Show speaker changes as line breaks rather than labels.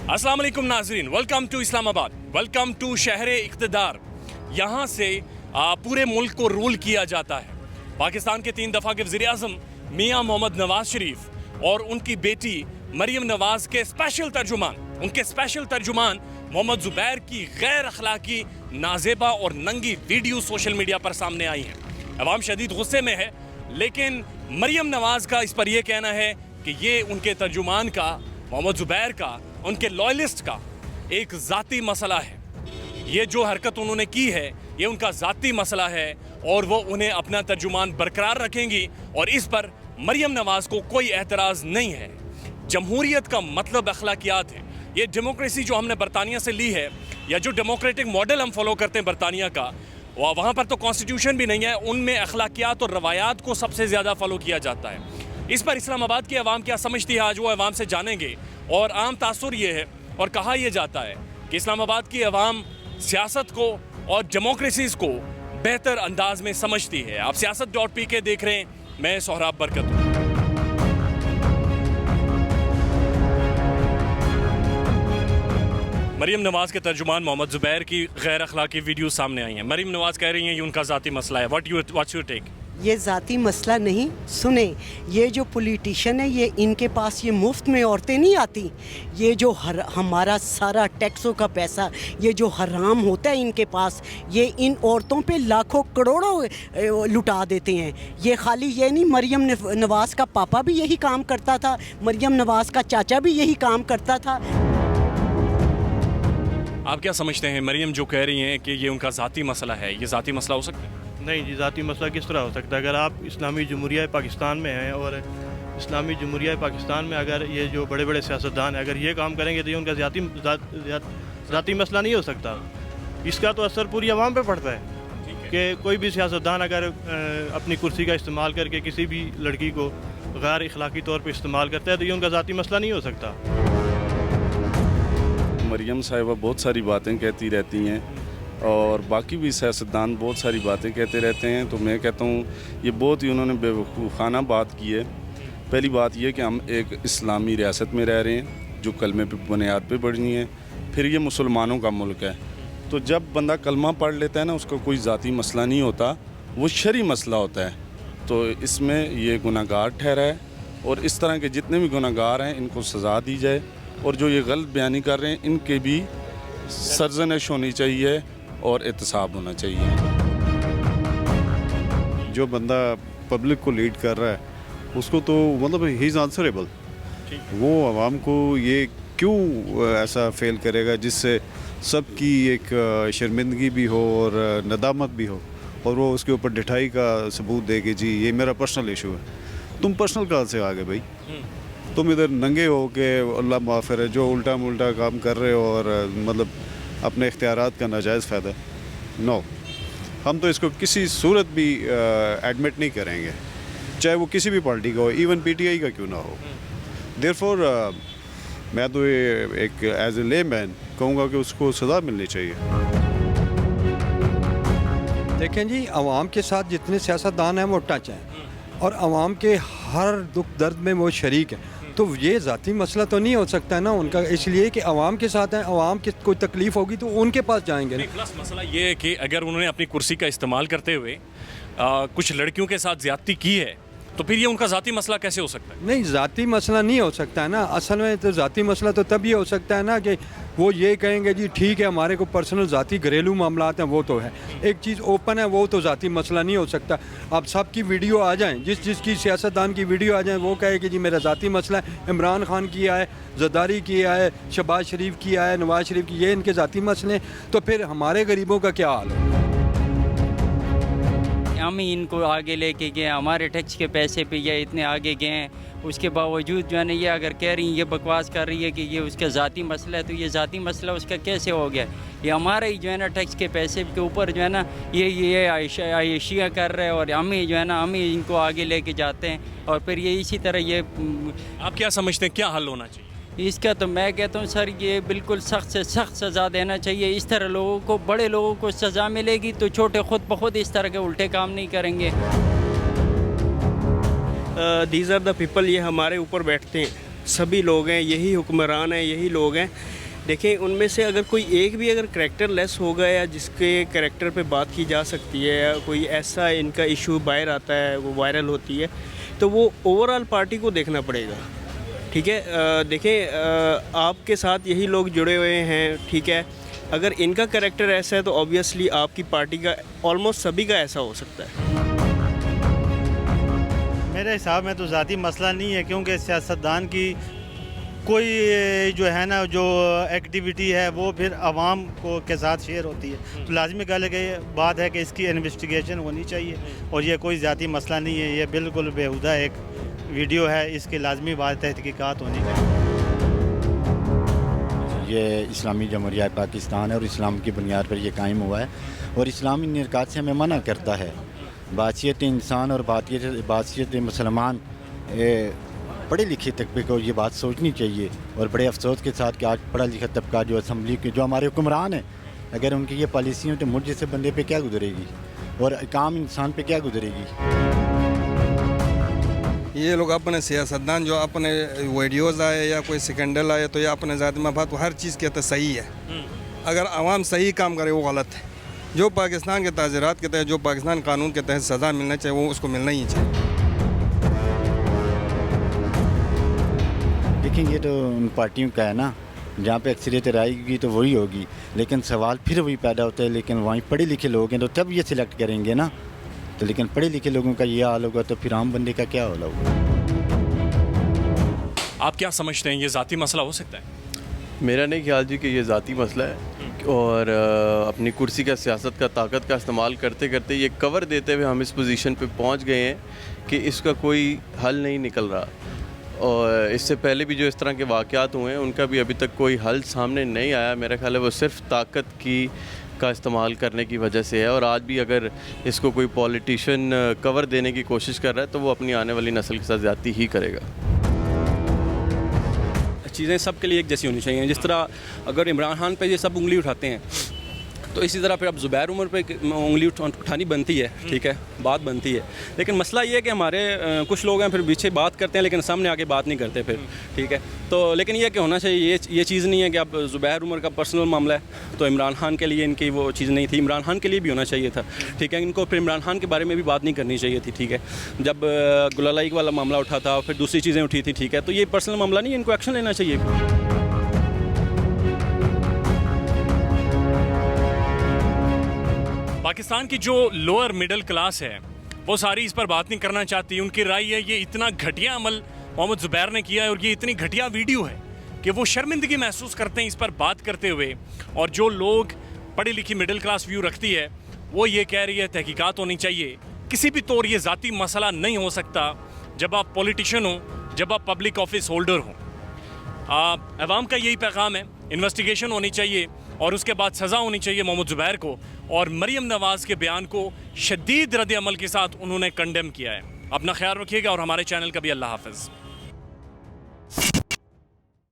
अस्सलाम वालेकुम नाज़रीन, welcome to Islamabad, welcome to शहर इक़्तिदार। यहाँ से पूरे मुल्क को रूल किया जाता है। पाकिस्तान के 3 दफ़ा के वज़ीर-ए-आज़म मियाँ मोहम्मद नवाज़ शरीफ और उनकी बेटी मरियम नवाज़ के स्पेशल तर्जुमान मोहम्मद ज़ुबैर की गैर अखलाकी, नाज़ेबा और नंगी वीडियो सोशल मीडिया पर सामने आई हैं। अवाम शदीद गुस्से में है, लेकिन मरियम नवाज़ का इस पर यह कहना है कि ये उनके तर्जुमान का, मोहम्मद ज़ुबैर का, उनके लॉयलिस्ट का एक ज़ाती मसला है। ये जो हरकत उन्होंने की है ये उनका ज़ाती मसला है और वो उन्हें अपना तर्जुमान बरकरार रखेंगी और इस पर मरियम नवाज़ को कोई एतराज़ नहीं है। जमहूरियत का मतलब अखलाकियात है। ये डेमोक्रेसी जो हमने बरतानिया से ली है या जो डेमोक्रेटिक मॉडल हम फॉलो करते हैं बरतानिया का, वहाँ पर तो कॉन्स्टिट्यूशन भी नहीं है, उनमें अखलाकियात और रवायात को सबसे ज़्यादा फॉलो किया जाता है। इस पर इस्लामाबाद की आवाम क्या समझती है, आज वो आवाम से जानेंगे। और आम तासुर ये है और कहा यह जाता है कि इस्लामाबाद की आवाम सियासत को और डेमोक्रेसीज़ को बेहतर अंदाज में समझती है। आप siyaasat.pk देख रहे हैं, मैं सोहराब बरकत हूँ। मरियम नवाज़ के तर्जुमान मोहम्मद ज़ुबैर की गैर अखलाकी वीडियो सामने आई हैं। मरियम नवाज़ कह रही हैं ये उनका ज़ाती मसला है। What's your take?
ये ज़ाती मसला नहीं, सुने, ये जो पॉलिटिशियन है ये इनके पास ये मुफ्त में औरतें नहीं आती। ये जो हमारा सारा टैक्सों का पैसा ये जो हराम होता है इनके पास, ये इन औरतों पे लाखों करोड़ों लुटा देते हैं। ये खाली ये नहीं, मरियम नवाज़ का पापा भी यही काम करता था, मरियम नवाज़ का चाचा भी यही काम करता था।
आप क्या समझते हैं, मरियम जो कह रही हैं कि ये उनका ज़ाती मसला है, ये ज़ाती मसला हो सकता है?
नहीं जी, ज़ाती मसला किस तरह हो सकता है? अगर आप इस्लामी जमहूरिया पाकिस्तान में हैं और इस्लामी जमहूरिया पाकिस्तान में अगर ये जो बड़े बड़े सियासतदान हैं अगर ये काम करेंगे तो ये उनका ज़ाती मसला नहीं हो सकता। इसका तो असर पूरी आवाम पे पड़ता है कि कोई भी सियासतदान अगर अपनी कुर्सी का इस्तेमाल करके किसी भी लड़की को गैर अखलाकी तौर पर इस्तेमाल करता है तो ये उनका ज़ाती मसला नहीं हो सकता।
मरियम साहिबा बहुत सारी बातें कहती रहती हैं और बाकी भी सियासतदान बहुत सारी बातें कहते रहते हैं, तो मैं कहता हूँ ये बहुत ही उन्होंने बेवकूफ़ाना बात की है। पहली बात ये कि हम एक इस्लामी रियासत में रह रहे हैं जो कलमे पे बुनियाद पे बनी है, फिर ये मुसलमानों का मुल्क है। तो जब बंदा कलमा पढ़ लेता है ना, उसका कोई ज़ाती मसला नहीं होता, वो शरई मसला होता है। तो इसमें ये गुनाहगार ठहरा है और इस तरह के जितने भी गुनाहगार हैं इनको सज़ा दी जाए और जो ये गलत बयानी कर रहे हैं इनके भी सरजनश होनी चाहिए और एहतसाब होना चाहिए।
जो बंदा पब्लिक को लीड कर रहा है उसको तो मतलब ही इज़ आंसरेबल। वो आवाम को ये क्यों ऐसा फेल करेगा जिससे सबकी एक शर्मिंदगी भी हो और नदामत भी हो और वो उसके ऊपर ढिठाई का सबूत दे कि जी ये मेरा पर्सनल इशू है। तुम पर्सनल कहाँ से आ गए भाई? तुम इधर नंगे हो के अल्लाह माफ़िर है जो उल्टा मुल्टा काम कर रहे हो और मतलब अपने इख्तियारात का नाजायज़ फ़ायदा। नो, हम तो इसको किसी सूरत भी एडमिट नहीं करेंगे, चाहे वो किसी भी पार्टी का हो, इवन PTI का क्यों ना हो। देयरफॉर मैं तो ये एक एज ए ले मैन कहूँगा कि उसको सज़ा मिलनी चाहिए।
देखें जी, आवाम के साथ जितने सियासतदान हैं वो टच हैं और आवाम के हर दुख दर्द में वो शरीक हैं, तो ये ज़ाती मसला तो नहीं हो सकता है ना उनका, इसलिए कि आवाम के साथ हैं, आवाम की कोई तकलीफ़ होगी तो उनके पास जाएंगे।
प्लस मसला ये है कि अगर उन्होंने अपनी कुर्सी का इस्तेमाल करते हुए कुछ लड़कियों के साथ ज़्यादती की है तो फिर ये उनका ज़ाती मसला कैसे हो सकता है?
नहीं, ज़ाती मसला नहीं हो सकता है ना। असल में तो ज़ाती मसला तो तभी हो सकता है ना कि वो ये कहेंगे जी ठीक है हमारे को पर्सनल ज़ाती घरेलू मामलात हैं, वो तो है। एक चीज़ ओपन है, वो तो ज़ाती मसला नहीं हो सकता। अब सब की वीडियो आ जाएं, जिसकी सियासतदान की वीडियो आ जाए वो कहे कि जी मेरा ज़ाती मसला है, इमरान खान किया है, ज़रदारी किया है, शहबाज शरीफ किया है, नवाज़ शरीफ की, ये इनके ज़ाती मसले हैं, तो फिर हमारे गरीबों का क्या हाल है?
हम ही इनको आगे लेके गए, हमारे टैक्स के पैसे पे ये इतने आगे गए हैं, उसके बावजूद जो है ना ये अगर कह रही हैं, ये बकवास कर रही है कि ये उसका ज़ाती मसला है, तो ये ज़ाती मसला उसका कैसे हो गया? ये हमारा ही जो है ना टैक्स के पैसे के ऊपर जो है ना ये आयशियाँ कर रहे हैं और हम ही जो है ना हम ही इनको आगे लेके जाते हैं और फिर ये इसी तरह ये।
आप क्या समझते हैं क्या हल होना चाहिए
इसका? तो मैं कहता हूँ सर ये बिल्कुल सख्त से सख्त सज़ा देना चाहिए। इस तरह लोगों को, बड़े लोगों को सज़ा मिलेगी तो छोटे खुद ब खुद इस तरह के उल्टे काम नहीं करेंगे।
दीज आर द पीपल, ये हमारे ऊपर बैठते हैं, सभी लोग हैं, यही हुक्मरान हैं, यही लोग हैं دیکھیں ان میں سے اگر کوئی ایک بھی اگر کریکٹر لیس ہوگا یا جس کے کریکٹر پہ بات کی جا سکتی ہے یا کوئی ایسا ان کا ایشو باہر آتا ہے وہ وائرل ہوتی ہے تو وہ اوور آل پارٹی کو دیکھنا پڑے گا. ٹھیک ہے, دیکھیں آپ کے ساتھ یہی لوگ جڑے ہوئے ہیں, ٹھیک ہے, اگر ان کا کریکٹر ایسا ہے تو آبویسلی آپ کی پارٹی کا آلموسٹ سبھی کا ایسا ہو سکتا ہے.
میرے حساب میں تو ذاتی مسئلہ نہیں ہے, کیونکہ سیاستدان کی کوئی جو ہے نا جو ایکٹیویٹی ہے وہ پھر عوام کو کے ساتھ شیئر ہوتی ہے, تو لازمی بات ہے کہ اس کی انویسٹیگیشن ہونی چاہیے, اور یہ کوئی ذاتی مسئلہ نہیں ہے, یہ بالکل بیہودہ ایک ویڈیو ہے, اس کی لازمی بات تحقیقات ہونی چاہیے.
یہ اسلامی جمہوریہ پاکستان ہے اور اسلام کی بنیاد پر یہ قائم ہوا ہے, اور اسلامی نرکات سے ہمیں منع کرتا ہے. باثیت انسان اور باثیت مسلمان پڑھے لکھے طبقے کو یہ بات سوچنی چاہیے, اور بڑے افسوس کے ساتھ کہ آج پڑھا لکھا طبقہ جو اسمبلی کے جو ہمارے حکمران ہیں, اگر ان کی یہ پالیسی ہوں تو مجھ جیسے بندے پہ کیا گزرے گی اور عام انسان پہ کیا گزرے گی.
یہ لوگ اپنے سیاستدان جو اپنے ویڈیوز آئے یا کوئی سکنڈل آئے تو یہ اپنے ذاتی مفاد ہر چیز کہتے صحیح ہے, اگر عوام صحیح کام کرے وہ غلط ہے. جو پاکستان کے تعزیرات کے تحت جو پاکستان قانون کے تحت سزا ملنا چاہیے وہ اس کو ملنا ہی چاہیے.
دیکھیں یہ تو ان پارٹیوں کا ہے نا, جہاں پہ اکثریت رائے گی تو وہی ہوگی, لیکن سوال پھر وہی پیدا ہوتا ہے, لیکن وہیں پڑھے لکھے لوگ ہیں تو تب یہ سلیکٹ کریں گے نا, تو لیکن پڑھے لکھے لوگوں کا یہ حال ہوگا تو پھر عام بندے کا کیا حال ہوگا.
آپ کیا سمجھتے ہیں یہ ذاتی مسئلہ ہو سکتا ہے؟
میرا نہیں خیال جی کہ یہ ذاتی مسئلہ ہے, اور اپنی کرسی کا سیاست کا طاقت کا استعمال کرتے کرتے یہ کور دیتے ہوئے ہم اس پوزیشن پہ پہنچ گئے ہیں کہ اس کا کوئی حل نہیں نکل رہا, اور اس سے پہلے بھی جو اس طرح کے واقعات ہوئے ہیں ان کا بھی ابھی تک کوئی حل سامنے نہیں آیا. میرا خیال ہے وہ صرف طاقت کا استعمال کرنے کی وجہ سے ہے, اور آج بھی اگر اس کو کوئی پولیٹیشین کور دینے کی کوشش کر رہا ہے تو وہ اپنی آنے والی نسل کے ساتھ زیادتی ہی کرے گا.
چیزیں سب کے لیے ایک جیسی ہونی چاہیے. جس طرح اگر عمران خان پہ یہ سب انگلی اٹھاتے ہیں تو اسی طرح پھر اب زبیر عمر پہ انگلی اٹھانی بنتی ہے, ٹھیک ہے, بات بنتی ہے. لیکن مسئلہ یہ ہے کہ ہمارے کچھ لوگ ہیں پھر پیچھے بات کرتے ہیں لیکن سامنے آگے بات نہیں کرتے پھر, ٹھیک ہے. تو لیکن یہ کہ ہونا چاہیے, یہ چیز نہیں ہے کہ اب زبیر عمر کا پرسنل معاملہ ہے تو عمران خان کے لیے ان کی وہ چیز نہیں تھی, عمران خان کے لیے بھی ہونا چاہیے تھا, ٹھیک ہے. ان کو پھر عمران خان کے بارے میں بھی بات نہیں کرنی چاہیے تھی, ٹھیک ہے, جب گلالائی والا معاملہ اٹھا تھا, پھر دوسری چیزیں اٹھی تھی, ٹھیک ہے. تو یہ پرسنل معاملہ نہیں, ان کو ایکشن لینا چاہیے.
پاکستان کی جو لوئر مڈل کلاس ہے وہ ساری اس پر بات نہیں کرنا چاہتی. ان کی رائے ہے یہ اتنا گھٹیا عمل محمد زبیر نے کیا ہے اور یہ اتنی گھٹیا ویڈیو ہے کہ وہ شرمندگی محسوس کرتے ہیں اس پر بات کرتے ہوئے. اور جو لوگ پڑھی لکھی مڈل کلاس ویو رکھتی ہے وہ یہ کہہ رہی ہے تحقیقات ہونی چاہیے. کسی بھی طور یہ ذاتی مسئلہ نہیں ہو سکتا جب آپ پولیٹیشین ہوں, جب آپ پبلک آفس ہولڈر ہوں. عوام کا یہی پیغام ہے, انویسٹیگیشن ہونی چاہیے اور اس کے بعد سزا ہونی چاہیے محمد زبیر کو. اور مریم نواز کے بیان کو شدید رد عمل کے ساتھ انہوں نے کنڈیم کیا ہے. اپنا خیال رکھیے گا اور ہمارے چینل کا بھی اللہ حافظ.